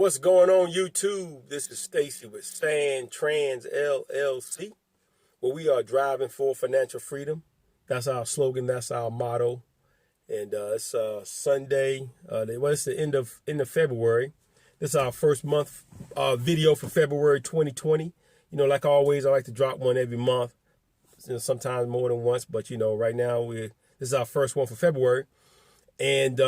What's going on, YouTube? This is Stacy with Sandtrans LLC, where we are driving for financial freedom. That's our slogan. That's our motto. And it's Sunday. It's the end of February. This is our first month video for February 2020. You know, like always, I like to drop one every month. You know, sometimes more than once, but you know, right now this is our first one for February, and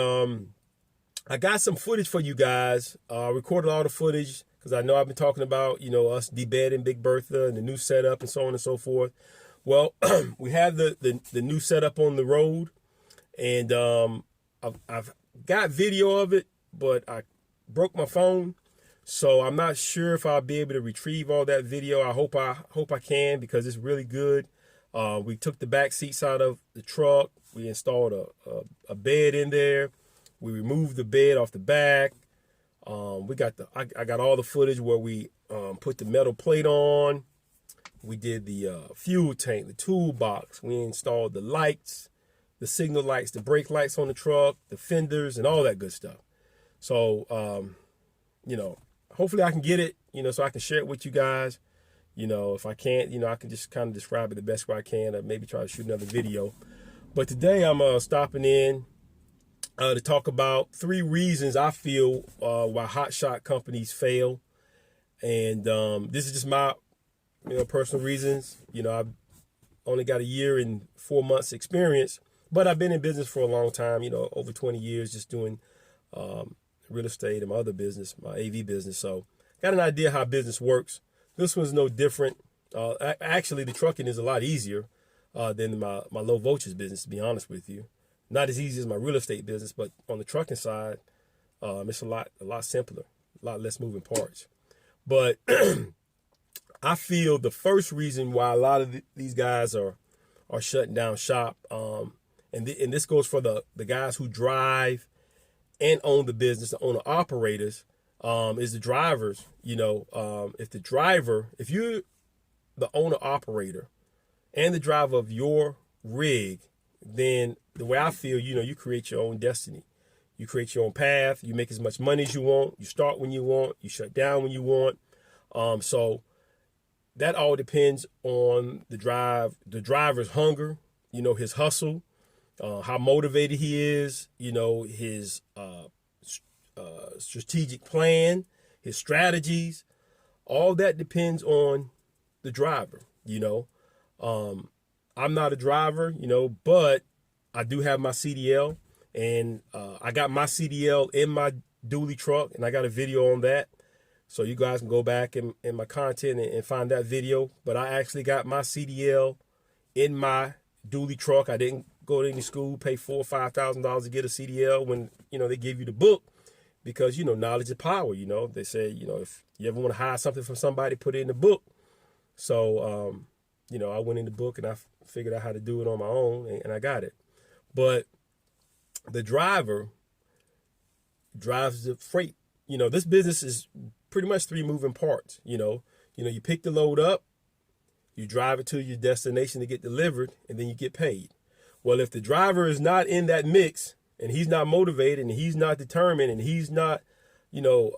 I got some footage for you guys. Recorded all the footage because I know I've been talking about, you know, us debedding Big Bertha and the new setup and so on and so forth. Well, we have the new setup on the road, and I've got video of it, but I broke my phone, so I'm not sure if I'll be able to retrieve all that video. I hope I can, because it's really good. We took the back seats out of the truck. We installed a bed in there. We removed the bed off the back. I got all the footage where we put the metal plate on. We did the fuel tank, the toolbox. We installed the lights, the signal lights, the brake lights on the truck, the fenders, and all that good stuff. So, you know, hopefully I can get it, you know, so I can share it with you guys. You know, if I can't, you know, I can just kind of describe it the best way I can, or maybe try to shoot another video. But today I'm stopping in to talk about 3 reasons I feel why hotshot companies fail. And this is just my, you know, personal reasons. You know, I've only got a year and 4 months experience, but I've been in business for a long time, you know, over 20 years, just doing real estate and my other business, my AV business. So got an idea how business works. This one's no different. Actually, the trucking is a lot easier than my low voltage business, to be honest with you. Not as easy as my real estate business, but on the trucking side, it's a lot simpler, a lot less moving parts. But I feel the first reason why a lot of these guys are shutting down shop, and this goes for the guys who drive and own the business, the owner operators, is the drivers. You know, if you're the owner operator and the driver of your rig, then the way I feel, you know, you create your own destiny. You create your own path. You make as much money as you want. You start when you want. You shut down when you want. So that all depends on the driver's hunger, you know, his hustle, how motivated he is, you know, his strategic plan, his strategies. All that depends on the driver, you know. I'm not a driver, you know, but I do have my CDL, and I got my CDL in my dually truck, and I got a video on that. So you guys can go back in my content and find that video. But I actually got my CDL in my dually truck. I didn't go to any school, pay $4,000 or $5,000 to get a CDL when, you know, they give you the book, because, you know, knowledge is power. You know, they say, you know, if you ever want to hide something from somebody, put it in the book. So, you know, I went in the book and I figured out how to do it on my own, and I got it. But the driver drives the freight. You know, this business is pretty much 3 moving parts. You know, you pick the load up, you drive it to your destination to get delivered, and then you get paid. Well, if the driver is not in that mix, and he's not motivated, and he's not determined, and he's not, you know,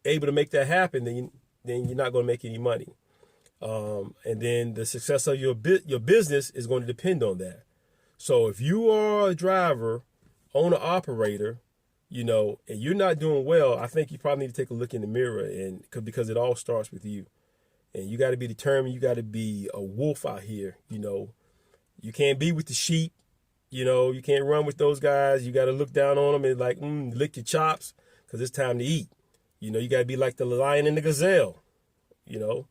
able to make that happen, then you're not going to make any money. And then the success of your business is going to depend on that. So if you are a driver, owner, operator, you know, and you're not doing well, I think you probably need to take a look in the mirror, because it all starts with you. And you got to be determined. You got to be a wolf out here. You know, you can't be with the sheep. You know, you can't run with those guys. You got to look down on them and like, lick your chops, because it's time to eat. You know, you got to be like the lion and the gazelle. You know,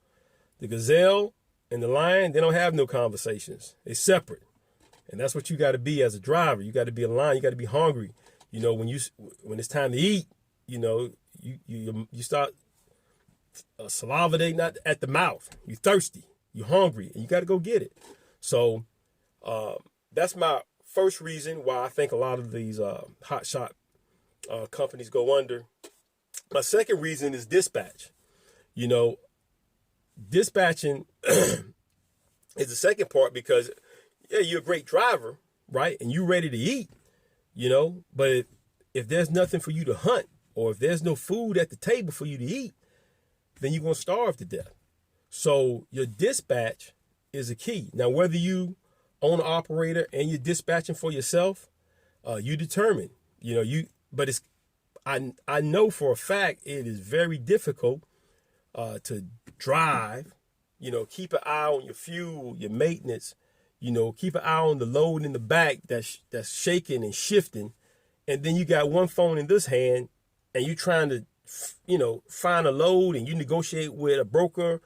the gazelle and the lion, they don't have no conversations. They're separate. And that's what you got to be as a driver. You got to be a lion. You got to be hungry. You know, when it's time to eat, you know, you start salivating at the mouth. You're thirsty. You're hungry, and you got to go get it. So that's my first reason why I think a lot of these hotshot companies go under. My second reason is dispatch. You know, dispatching is the second part, because yeah, you're a great driver, right? And you're ready to eat, you know, but if there's nothing for you to hunt, or if there's no food at the table for you to eat, then you're going to starve to death. So your dispatch is a key. Now, whether you own an operator and you're dispatching for yourself, you determine, but I know for a fact it is very difficult to drive, keep an eye on your fuel, your maintenance, keep an eye on the load in the back that's shaking and shifting. And then you got one phone in this hand and you're trying to, find a load and you negotiate with a broker.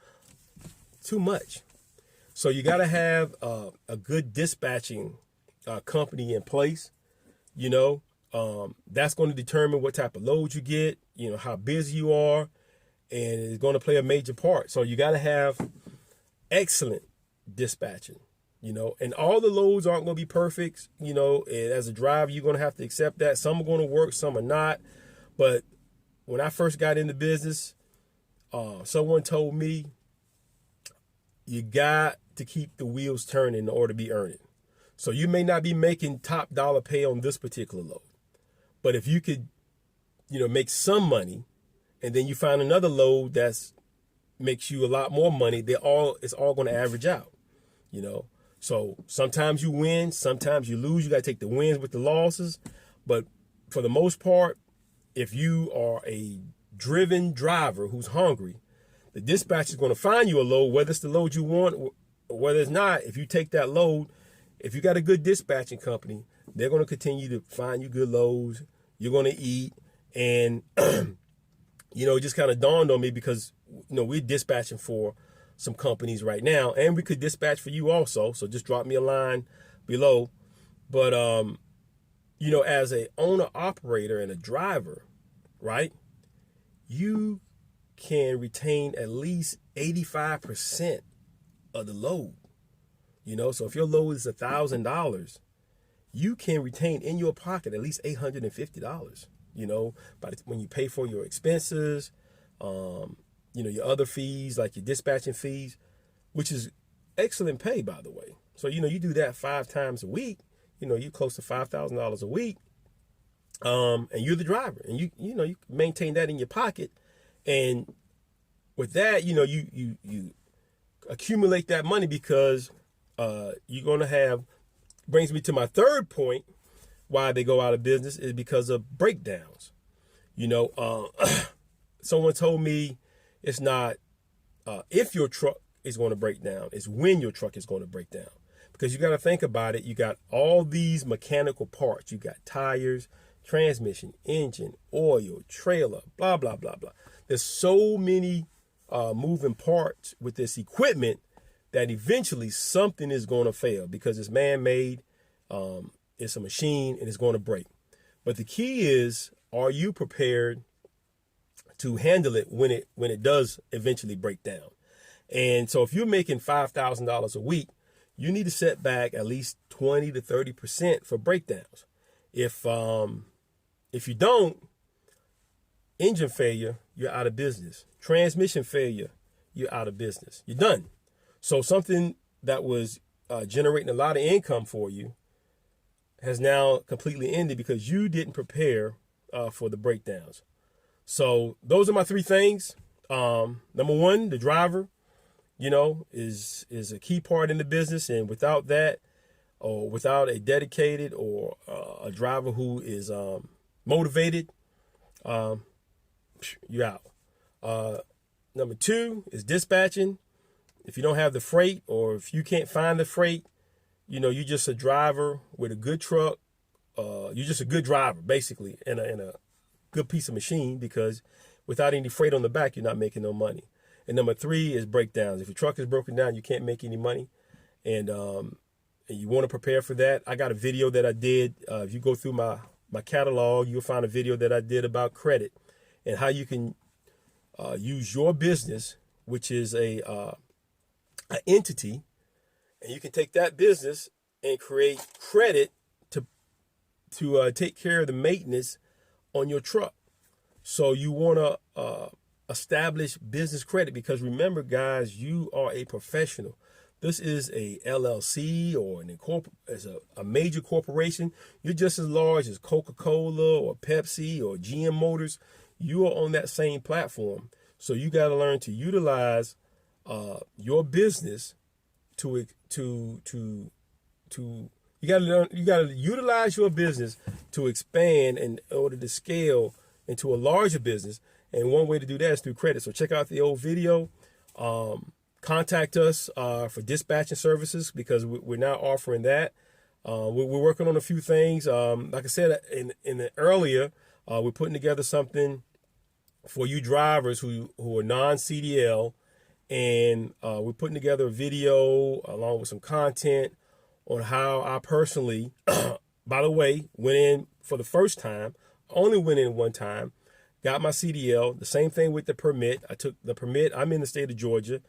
Too much. So you got to have a good dispatching company in place. That's going to determine what type of load you get, how busy you are, and it's going to play a major part. So you got to have excellent dispatching, and all the loads aren't going to be perfect. And as a driver, you're going to have to accept that. Some are going to work, some are not. But when I first got into business, someone told me, you got to keep the wheels turning in order to be earning. So you may not be making top dollar pay on this particular load, but if you could, make some money, and then you find another load that's makes you a lot more money, it's all going to average out, So sometimes you win, sometimes you lose. You got to take the wins with the losses, but for the most part, if you are a driven driver who's hungry, the dispatcher is going to find you a load, whether it's the load you want or whether it's not. If you take that load, if you got a good dispatching company, they're going to continue to find you good loads. You're going to eat. And, it just kind of dawned on me because, we're dispatching for some companies right now, and we could dispatch for you also. So just drop me a line below. But, as a owner operator and a driver, right, you can retain at least 85% of the load. So if your load is $1,000, you can retain in your pocket at least $850. When you pay for your expenses, your other fees like your dispatching fees, which is excellent pay, by the way. So you do that 5 times a week. You're close to $5,000 a week, and you're the driver, and you maintain that in your pocket. And with that, you accumulate that money because you're going to have, brings me to my third point, why they go out of business is because of breakdowns. Someone told me it's not if your truck is going to break down, it's when your truck is going to break down. Because you got to think about it. You got all these mechanical parts. You got tires, transmission, engine, oil, trailer, blah, blah, blah, blah. There's so many moving parts with this equipment that eventually something is going to fail because it's man-made, it's a machine, and it's going to break. But the key is, are you prepared to handle it when it does eventually break down? And so if you're making $5,000 a week, you need to set back at least 20 to 30% for breakdowns. If you don't, engine failure, you're out of business. Transmission failure, you're out of business. You're done. So something that was generating a lot of income for you has now completely ended because you didn't prepare for the breakdowns. So those are my 3 things. Number 1, the driver, is a key part in the business. And without that, or without a dedicated or a driver who is motivated, you're out. Number 2 is dispatching. If you don't have the freight, or if you can't find the freight, you're just a driver with a good truck. You're just a good driver, basically, in a good piece of machine, because without any freight on the back, you're not making no money. And number 3 is breakdowns. If your truck is broken down, you can't make any money. And you want to prepare for that. I got a video that I did. If you go through my catalog, you'll find a video that I did about credit and how you can use your business, which is an entity, and you can take that business and create credit to take care of the maintenance on your truck. So you want to establish business credit, because remember, guys, you are a professional. This is a LLC or as a major corporation. You're just as large as Coca-Cola or Pepsi or GM Motors. You are on that same platform. So you got to learn to utilize your business you got to utilize your business to expand in order to scale into a larger business. And one way to do that is through credit. So check out the old video. Contact us for dispatching services, because we're now offering that. We're working on a few things. Like I said in the earlier, we're putting together something for you drivers who are non-CDL, and we're putting together a video along with some content on how I personally, by the way, went in for the first time, only went in one time, got my CDL. The same thing with the permit. I took the permit. I'm in the state of Georgia.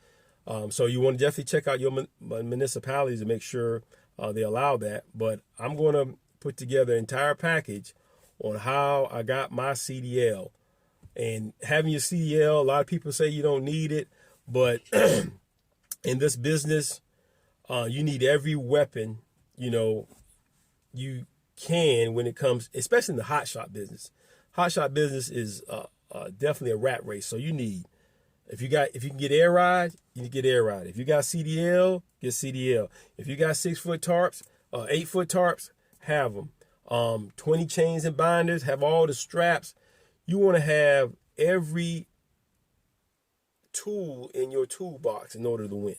So you want to definitely check out your municipalities to make sure they allow that. But I'm going to put together an entire package on how I got my CDL. And having your CDL, a lot of people say you don't need it. But in this business, you need every weapon, you can when it comes, especially in the hotshot business. Hotshot business is definitely a rat race. So you need, if you can get air ride, you can get air ride. If you got CDL, get CDL. If you got 6-foot tarps, 8-foot tarps, have them. 20 chains and binders, have all the straps. You want to have every tool in your toolbox in order to win.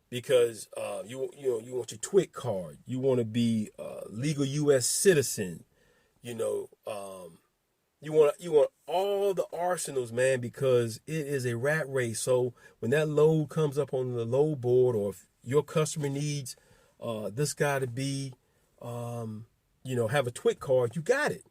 Because you want your TWIC card. You want to be a legal U.S. citizen. You want all the arsenals, man, because it is a rat race. So when that load comes up on the load board, or if your customer needs this guy to be, have a TWIC card, you got it.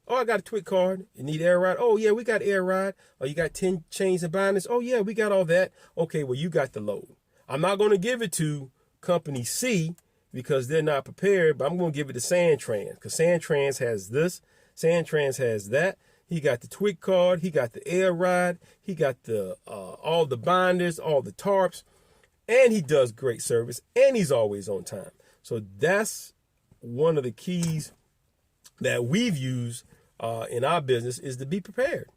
Oh, I got a TWIC card. You need air ride? Oh, yeah, we got air ride. Oh, you got 10 chains and binders? Oh, yeah, we got all that. Okay, well, you got the load. I'm not going to give it to Company C because they're not prepared, but I'm going to give it to Sandtrans, because Sandtrans has this, Sandtrans has that. He got the TWIC card, he got the air ride, he got the all the binders, all the tarps, and he does great service, and he's always on time. So that's one of the keys that we've used in our business, is to be prepared.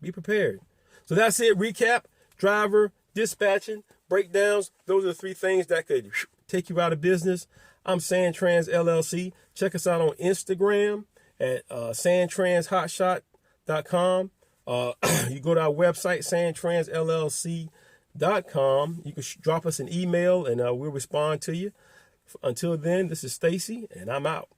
Be prepared. So that's it. Recap: driver, dispatching, breakdowns. Those are the 3 things that could take you out of business. I'm Sandtrans LLC. Check us out on Instagram at sandtranshotshot.com. You go to our website, sandtransllc.com. You can drop us an email and we'll respond to you. Until then, this is Stacy, and I'm out.